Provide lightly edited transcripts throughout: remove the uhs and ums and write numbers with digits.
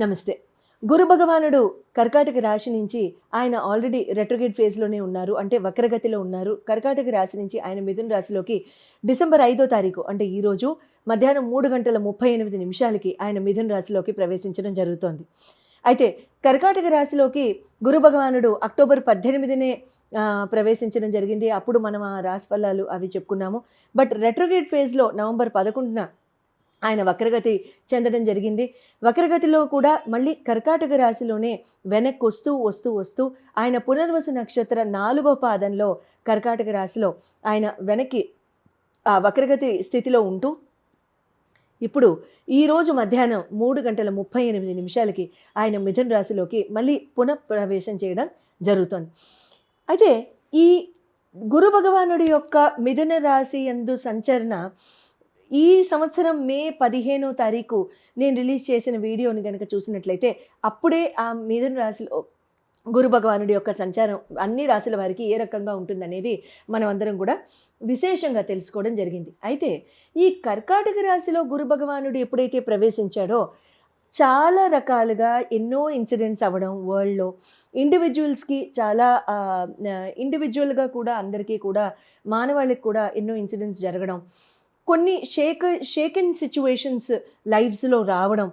నమస్తే. గురు భగవానుడు కర్కాటక రాశి నుంచి ఆయన ఆల్రెడీ రెట్రోగేట్ ఫేజ్‌లోనే ఉన్నారు. అంటే వక్రగతిలో ఉన్నారు. కర్కాటక రాశి నుంచి ఆయన మిథున రాశిలోకి డిసెంబర్ 5వ తారీఖు అంటే ఈరోజు మధ్యాహ్నం 3:38 ఆయన మిథున రాశిలోకి ప్రవేశించడం జరుగుతోంది. అయితే కర్కాటక రాశిలోకి గురు భగవానుడు అక్టోబర్ 18నే ప్రవేశించడం జరిగింది. అప్పుడు మనం ఆ రాశి ఫలాలు అవి చెప్పుకున్నాము. బట్ రెట్రోగేట్ ఫేజ్‌లో నవంబర్ 11న ఆయన వక్రగతి చెందడం జరిగింది. వక్రగతిలో కూడా మళ్ళీ కర్కాటక రాశిలోనే వెనక్కి వస్తూ ఆయన పునర్వసు నక్షత్ర 4వ పాదంలో కర్కాటక రాశిలో ఆయన వెనక్కి ఆ వక్రగతి స్థితిలో ఉంటూ ఇప్పుడు ఈరోజు మధ్యాహ్నం 3:38 ఆయన మిథున రాశిలోకి మళ్ళీ పునఃప్రవేశం చేయడం జరుగుతోంది. అయితే ఈ గురు భగవానుడి యొక్క మిథున రాశి యందు సంచరణ ఈ సంవత్సరం మే 15వ తారీఖు నేను రిలీజ్ చేసిన వీడియోని కనుక చూసినట్లయితే అప్పుడే ఆ మిథున రాశిలో గురు భగవానుడి యొక్క సంచారం అన్ని రాశుల వారికి ఏ రకంగా ఉంటుందనేది మనం అందరం కూడా విశేషంగా తెలుసుకోవడం జరిగింది. అయితే ఈ కర్కాటక రాశిలో గురు భగవానుడు ఎప్పుడైతే ప్రవేశించాడో చాలా రకాలుగా ఎన్నో ఇన్సిడెంట్స్ అవ్వడం వరల్డ్లో ఇండివిజువల్స్కి చాలా ఇండివిజువల్గా కూడా అందరికీ కూడా మానవాళికి కూడా ఎన్నో ఇన్సిడెంట్స్ జరగడం, కొన్ని షేకెన్ సిచ్యువేషన్స్ లైఫ్స్లో రావడం,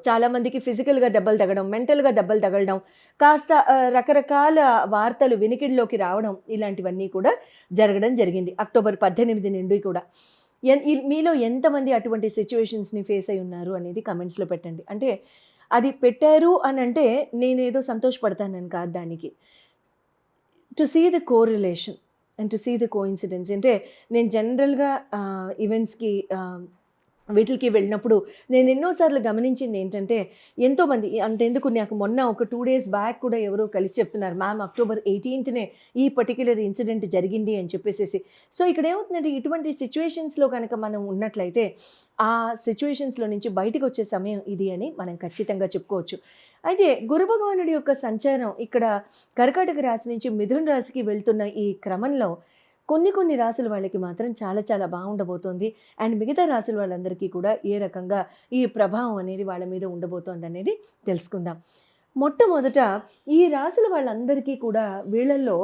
చాలామందికి ఫిజికల్గా దెబ్బలు తగడం, మెంటల్గా దెబ్బలు తగలడం, కాస్త రకరకాల వార్తలు వినికిడిలోకి రావడం, ఇలాంటివన్నీ కూడా జరగడం జరిగింది అక్టోబర్ 18 నుండి కూడా. మీలో ఎంతమంది అటువంటి సిచ్యువేషన్స్ని ఫేస్ అయి ఉన్నారు అనేది కమెంట్స్లో పెట్టండి. అంటే అది పెట్టారు అని అంటే నేనేదో సంతోషపడతానని కాదు, దానికి to see the correlation and to see the coincidence. అంటే నేను జనరల్గా ఈవెంట్స్కి వీటికి వెళ్ళినప్పుడు నేను ఎన్నోసార్లు గమనించింది ఏంటంటే, ఎంతోమంది అంతెందుకు నాకు మొన్న ఒక 2 days బ్యాక్ కూడా ఎవరో కలిసి చెప్తున్నారు, మ్యామ్ అక్టోబర్ 18నే ఈ పర్టిక్యులర్ ఇన్సిడెంట్ జరిగింది అని చెప్పేసి. సో ఇక్కడ ఏమవుతుందంటే, ఇటువంటి సిచ్యువేషన్స్లో కనుక మనం ఉన్నట్లయితే ఆ సిచ్యువేషన్స్లో నుంచి బయటకు వచ్చే సమయం ఇది అని మనం ఖచ్చితంగా చెప్పుకోవచ్చు. అయితే గురు భగవానుడి యొక్క సంచారం ఇక్కడ కర్కాటక రాశి నుంచి మిథున రాశికి వెళ్తున్న ఈ క్రమంలో కొన్ని రాసుల వాళ్ళకి మాత్రం చాలా చాలా బాగుండబోతోంది. అండ్ మిగతా రాసుల వాళ్ళందరికీ కూడా ఏ రకంగా ఈ ప్రభావం అనేది వాళ్ళ మీద ఉండబోతోంది అనేది తెలుసుకుందాం. మొట్టమొదట ఈ రాసుల వాళ్ళందరికీ కూడా వీళ్ళల్లో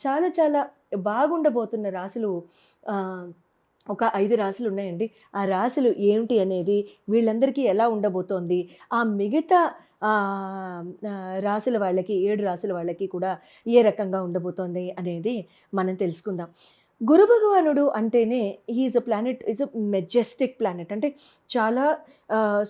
చాలా చాలా బాగుండబోతున్న రాసులు ఒక 5 రాశులు ఉన్నాయండి. ఆ రాశులు ఏమిటి అనేది, వీళ్ళందరికీ ఎలా ఉండబోతోంది, ఆ మిగతా రాశుల వాళ్ళకి 7 రాశుల వాళ్ళకి కూడా ఏ రకంగా ఉండబోతోంది అనేది మనం తెలుసుకుందాం. గురు భగవానుడు అంటేనే is a planet, is a Majestic planet. అంటే చాలా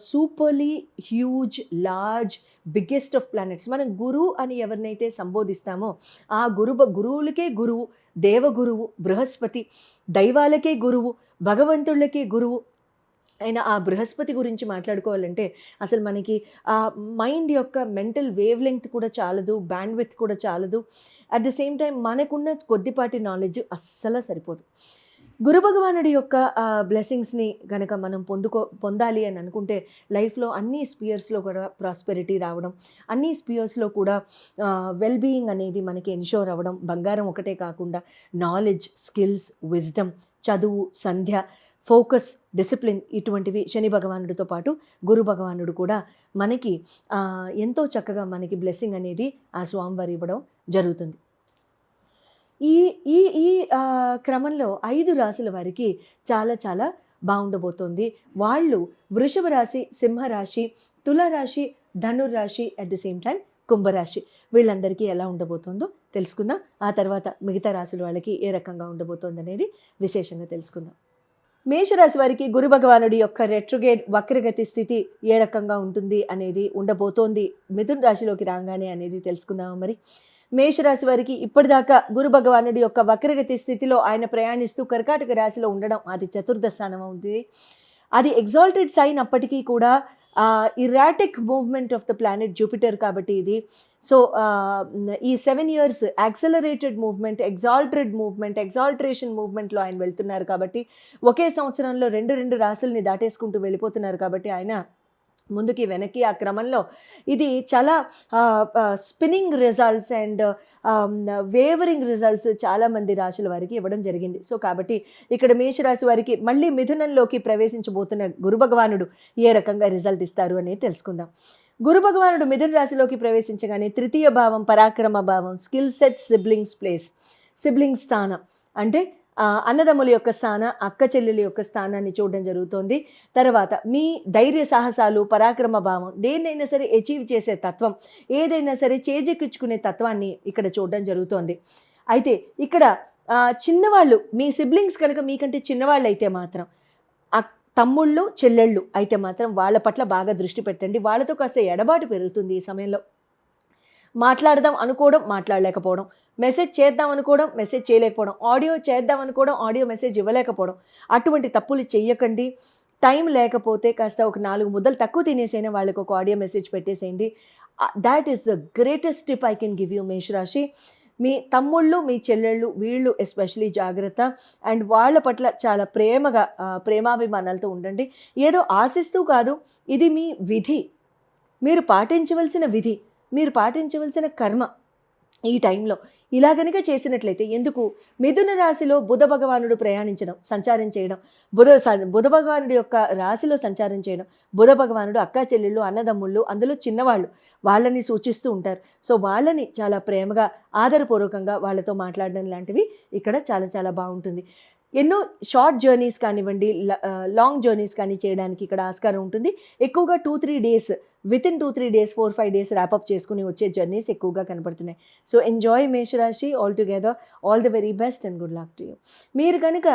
superbly huge, large, biggest of planets. మనం గురు అని ఎవరినైతే సంబోధిస్తామో ఆ గురువులకే గురువు, దేవగురువు బృహస్పతి, దైవాలకే గురువు, భగవంతుళ్ళకే గురువు అయిన ఆ బృహస్పతి గురించి మాట్లాడుకోవాలంటే అసలు మనకి ఆ మైండ్ యొక్క మెంటల్ వేవ్ లెంగ్త్ కూడా చాలదు, బ్యాండ్ విడ్త్ కూడా చాలదు. అట్ ద సేమ్ టైం మనకున్న కొద్దిపాటి నాలెడ్జ్ అస్సలు సరిపోదు. గురు భగవానుడి యొక్క బ్లెస్సింగ్స్ని కనుక మనం పొందాలి అని అనుకుంటే లైఫ్లో అన్ని స్పియర్స్లో కూడా ప్రాస్పెరిటీ రావడం, అన్ని స్పియర్స్లో కూడా వెల్బీయింగ్ అనేది మనకి ఎన్షోర్ అవ్వడం, బంగారం ఒకటే కాకుండా నాలెడ్జ్, స్కిల్స్, విజ్డమ్, చదువు, సంధ్య, ఫోకస్, డిసిప్లిన్, ఇటువంటివి శని భగవానుడితో పాటు గురు భగవానుడు కూడా మనకి ఎంతో చక్కగా మనకి బ్లెస్సింగ్ అనేది ఆ స్వామివారు ఇవ్వడం జరుగుతుంది. ఈ ఈ ఈ క్రమంలో 5 రాశుల వారికి చాలా చాలా బాగుండబోతోంది. వాళ్ళు వృషభ రాశి, సింహరాశి, తులారాశి, ధనుర్రాశి, అట్ ది సేమ్ టైం కుంభరాశి, వీళ్ళందరికీ ఎలా ఉండబోతుందో తెలుసుకుందాం. ఆ తర్వాత మిగతా రాశుల వాళ్ళకి ఏ రకంగా ఉండబోతోంది అనేది విశేషంగా తెలుసుకుందాం. మేషరాశి వారికి గురు భగవానుడి యొక్క రెట్రోగేట్ వక్రగతి స్థితి ఏ రకంగా ఉంటుంది అనేది ఉండబోతోంది మిథున రాశిలోకి రాగానే అనేది తెలుసుకుందాం. మరి మేషరాశి వారికి ఇప్పటిదాకా గురు భగవానుడి యొక్క వక్రగతి స్థితిలో ఆయన ప్రయాణిస్తూ కర్కాటక రాశిలో ఉండడం అది చతుర్థ స్థానం ఉంది. అది ఎగ్జాల్టెడ్ సైన్ అప్పటికీ కూడా erratic movement of the planet Jupiter కాబట్టి ఇది. సో ఈ 7 years యాక్సలరేటెడ్ మూవ్మెంట్, ఎగ్జాల్ట్రేషన్ మూవ్మెంట్లో ఆయన వెళ్తున్నారు కాబట్టి, ఒకే సంవత్సరంలో రెండు రాశుల్ని దాటేసుకుంటూ వెళ్ళిపోతున్నారు కాబట్టి ఆయన ముందుకి వెనక్కి ఆ క్రమంలో ఇది చాలా spinning results and wavering results చాలామంది రాశుల వారికి ఇవ్వడం జరిగింది. సో కాబట్టి ఇక్కడ మేషరాశి వారికి మళ్ళీ మిథునంలోకి ప్రవేశించబోతున్న గురు భగవానుడు ఏ రకంగా రిజల్ట్ ఇస్తారు అనేది తెలుసుకుందాం. గురు భగవానుడు మిథున రాశిలోకి ప్రవేశించగానే తృతీయ భావం, పరాక్రమ భావం, skill set, siblings place, siblings స్థానం అంటే అన్నదమ్ముల యొక్క స్థానం, అక్క చెల్లెల యొక్క స్థానాన్ని చూడడం జరుగుతోంది. తర్వాత మీ ధైర్య సాహసాలు, పరాక్రమ భావం, దేన్నైనా సరే అచీవ్ చేసే తత్వం, ఏదైనా సరే చేజెక్కించుకునే తత్వాన్ని ఇక్కడ చూడడం జరుగుతోంది. అయితే ఇక్కడ చిన్నవాళ్ళు, మీ సిబ్లింగ్స్ కనుక మీకంటే చిన్నవాళ్ళు అయితే మాత్రం, తమ్ముళ్ళు చెల్లెళ్ళు అయితే మాత్రం వాళ్ళ పట్ల బాగా దృష్టి పెట్టండి. వాళ్ళతో కాస్త ఎడబాటు పెరుగుతుంది ఈ సమయంలో. మాట్లాడదాం అనుకోవడం, మాట్లాడలేకపోవడం, మెసేజ్ చేద్దాం అనుకోవడం, మెసేజ్ చేయలేకపోవడం, ఆడియో చేద్దాం అనుకోవడం, ఆడియో మెసేజ్ ఇవ్వలేకపోవడం, అటువంటి తప్పులు చెయ్యకండి. టైం లేకపోతే కాస్త ఒక 4 ముద్దలు తక్కువ తినేసైనా వాళ్ళకి ఒక ఆడియో మెసేజ్ పెట్టేసేయండి. That is the greatest tip I can give you మేషరాశి. మీ తమ్ముళ్ళు, మీ చెల్లెళ్ళు, వీళ్ళు ఎస్పెషలీ జాగ్రత్త. అండ్ వాళ్ళ పట్ల చాలా ప్రేమగా, ప్రేమాభిమానాలతో ఉండండి. ఏదో ఆశిస్తూ కాదు, ఇది మీ విధి, మీరు పాటించవలసిన విధి, మీరు పాటించవలసిన కర్మ. ఈ టైంలో ఇలా కనుక చేసినట్లయితే, ఎందుకు మిథున రాశిలో బుధ భగవానుడు ప్రయాణించడం, సంచారం చేయడం, బుధ భగవానుడి యొక్క రాశిలో సంచారం చేయడం, బుధ భగవానుడు అక్కా చెల్లెళ్ళు, అన్నదమ్ముళ్ళు, అందులో చిన్నవాళ్ళు, వాళ్ళని సూచిస్తూ ఉంటారు. సో వాళ్ళని చాలా ప్రేమగా, ఆదరపూర్వకంగా వాళ్ళతో మాట్లాడడం లాంటివి ఇక్కడ చాలా చాలా బాగుంటుంది. ఎన్నో షార్ట్ జర్నీస్ కానివ్వండి, లాంగ్ జర్నీస్ కానీ చేయడానికి ఇక్కడ ఆస్కారం ఉంటుంది. ఎక్కువగా 2-3 days, within 2-3 days, 4-5 days wrap up చేసుకుని వచ్చే జర్నీస్ ఎక్కువగా కనపడుతున్నాయి. సో ఎంజాయ్ మేషరాశి all together. All the very best and good luck to you. మీరు కనుక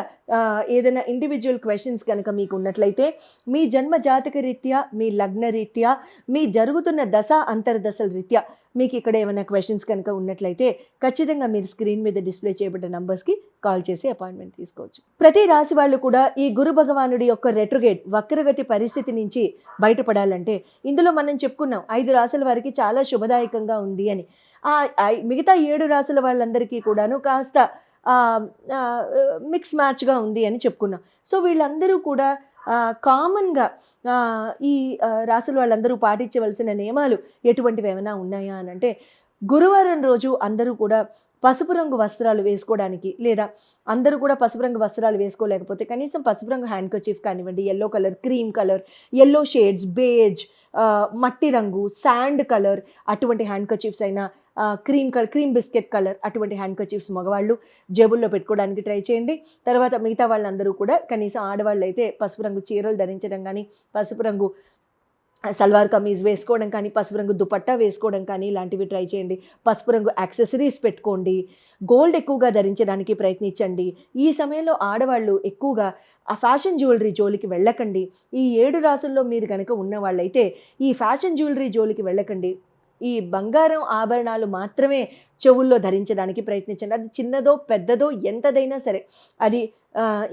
ఏదైనా ఇండివిజువల్ క్వశ్చన్స్ కనుక మీకు ఉన్నట్లయితే, మీ జన్మ జాతక రీత్యా, మీ లగ్న రీత్యా, మీ జరుగుతున్న దశ అంతర్దశల రీత్యా మీకు ఇక్కడ ఏమైనా క్వశ్చన్స్ కనుక ఉన్నట్లయితే ఖచ్చితంగా మీరు స్క్రీన్ మీద డిస్ప్లే చేయబడ్డ నంబర్స్కి కాల్ చేసి అపాయింట్మెంట్ తీసుకోవచ్చు. ప్రతి రాశి వాళ్ళు కూడా ఈ గురు భగవానుడి యొక్క రెట్రోగేట్ వక్రగతి పరిస్థితి నుంచి బయటపడాలంటే, ఇందులో మనం చెప్పుకున్నాం 5 రాశుల వారికి చాలా శుభదాయకంగా ఉంది అని. మిగతా 7 రాశుల వాళ్ళందరికీ కూడాను కాస్త మిక్స్ మ్యాచ్గా ఉంది అని చెప్పుకున్నాం. సో వీళ్ళందరూ కూడా కామన్గా ఈ రాశుల వాళ్ళందరూ పాటించవలసిన నియమాలు ఎటువంటివి ఏమైనా ఉన్నాయా అని అంటే, గురువారం రోజు అందరూ కూడా పసుపు రంగు వస్త్రాలు వేసుకోవడానికి, లేదా అందరూ కూడా పసుపు రంగు వస్త్రాలు వేసుకోలేకపోతే కనీసం పసుపు రంగు హ్యాండ్ కర్చీఫ్ కానివ్వండి, yellow colour, cream colour, yellow shades, beige, మట్టి రంగు, శాండ్ కలర్ అటువంటి హ్యాండ్ కర్చీఫ్స్ అయినా, క్రీమ్ బిస్కెట్ కలర్ అటువంటి హ్యాండ్ కర్చీఫ్స్ మగవాళ్ళు జేబుల్లో పెట్టుకోవడానికి ట్రై చేయండి. తర్వాత మిగతా వాళ్ళందరూ కూడా కనీసం ఆడవాళ్ళు అయితే పసుపు రంగు చీరలు ధరించడం కానీ, పసుపు రంగు సల్వార్ కమీజ్ వేసుకోవడం కానీ, పసుపు రంగు దుపట్టా వేసుకోవడం కానీ ఇలాంటివి ట్రై చేయండి. పసుపు రంగు యాక్సెసరీస్ పెట్టుకోండి. గోల్డ్ ఎక్కువగా ధరించడానికి ప్రయత్నించండి. ఈ సమయంలో ఆడవాళ్ళు ఎక్కువగా ఆ ఫ్యాషన్ జ్యువెలరీ జోలికి వెళ్ళకండి. ఈ 7 రాసుల్లో మీరు కనుక ఉన్న వాళ్ళైతే ఈ ఫ్యాషన్ జ్యువెలరీ జోలికి వెళ్ళకండి. ఈ బంగారం ఆభరణాలు మాత్రమే చెవుల్లో ధరించడానికి ప్రయత్నించండి. అది చిన్నదో పెద్దదో ఎంతదైనా సరే, అది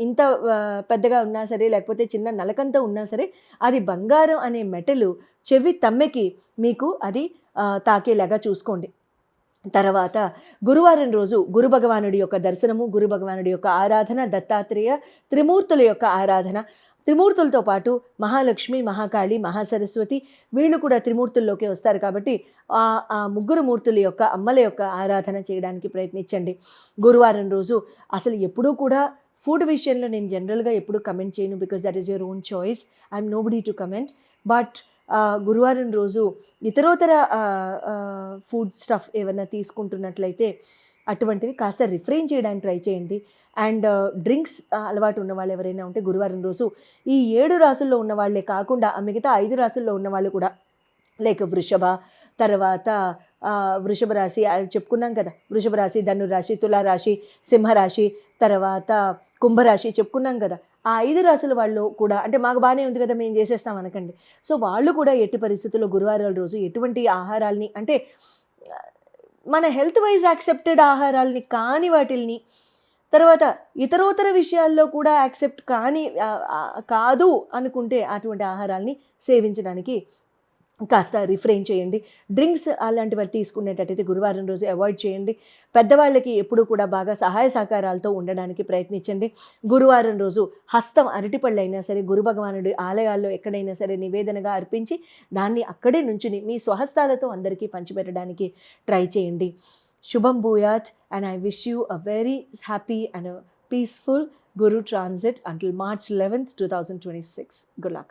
ఇంత పెద్దగా ఉన్నా సరే, లేకపోతే చిన్న నలకంతో ఉన్నా సరే, అది బంగారం అనే మెటలు చెవి తమ్మెకి మీకు అది తాకేలాగా చూసుకోండి. తర్వాత గురువారం రోజు గురు భగవానుడి యొక్క దర్శనము, గురు భగవానుడి యొక్క ఆరాధన, దత్తాత్రేయ, త్రిమూర్తుల యొక్క ఆరాధన, త్రిమూర్తులతో పాటు మహాలక్ష్మి, మహాకాళి, మహాసరస్వతి వీళ్ళు కూడా త్రిమూర్తుల్లోకి వస్తారు. కాబట్టి ఆ ముగ్గురు మూర్తుల యొక్క అమ్మల యొక్క ఆరాధన చేయడానికి ప్రయత్నించండి. గురువారం రోజు అసలు ఎప్పుడూ కూడా ఫుడ్ విషయంలో నేను జనరల్గా ఎప్పుడూ కమెంట్ చేయను, because that is your own choice. I'm nobody to comment. But గురువారం రోజు ఇతరోతర ఫుడ్ స్టఫ్ ఏమైనా తీసుకుంటున్నట్లయితే అటువంటివి కాస్త రిఫ్రెయిన్ చేయడానికి ట్రై చేయండి. అండ్ డ్రింక్స్ అలవాటు ఉన్న వాళ్ళు ఎవరైనా ఉంటే గురువారం రోజు ఈ 7 రాసుల్లో ఉన్న వాళ్ళే కాకుండా మిగతా 5 రాసుల్లో ఉన్న వాళ్ళు కూడా, లైక్ వృషభ, తర్వాత వృషభ రాశి చెప్పుకున్నాం కదా, వృషభ రాశి, ధనురాశి, తులారాశి, సింహరాశి, తర్వాత కుంభరాశి చెప్పుకున్నాం కదా. ఆ 5 రాశుల వాళ్ళు కూడా, అంటే మాకు బాగానే ఉంది కదా మేము చేసేస్తాం అనకండి. సో వాళ్ళు కూడా ఎట్టి పరిస్థితుల్లో గురువారం రోజు ఎటువంటి ఆహారాల్ని, అంటే మన హెల్త్ వైజ్ యాక్సెప్టెడ్ ఆహారాలని కాని వాటిల్ని, తర్వాత ఇతరోతర విషయాల్లో కూడా యాక్సెప్ట్ కాదు అనుకుంటే అటువంటి ఆహారాల్ని సేవించడానికి కాస్త రిఫ్రెయిన్ చేయండి. డ్రింక్స్ అలాంటివి తీసుకునేటట్టయితే గురువారం రోజు అవాయిడ్ చేయండి. పెద్దవాళ్ళకి ఎప్పుడూ కూడా బాగా సహాయ సహకారాలతో ఉండడానికి ప్రయత్నించండి. గురువారం రోజు హస్తం అరటిపళ్ళైనా సరే గురు భగవానుడి ఆలయాల్లో ఎక్కడైనా సరే నివేదనగా అర్పించి దాన్ని అక్కడే నుంచుని మీ స్వహస్తాలతో అందరికీ పంచిపెట్టడానికి ట్రై చేయండి. శుభం భూయాత్ and I wish you a very happy and a peaceful Guru transit until March 11th, 2026. Good luck.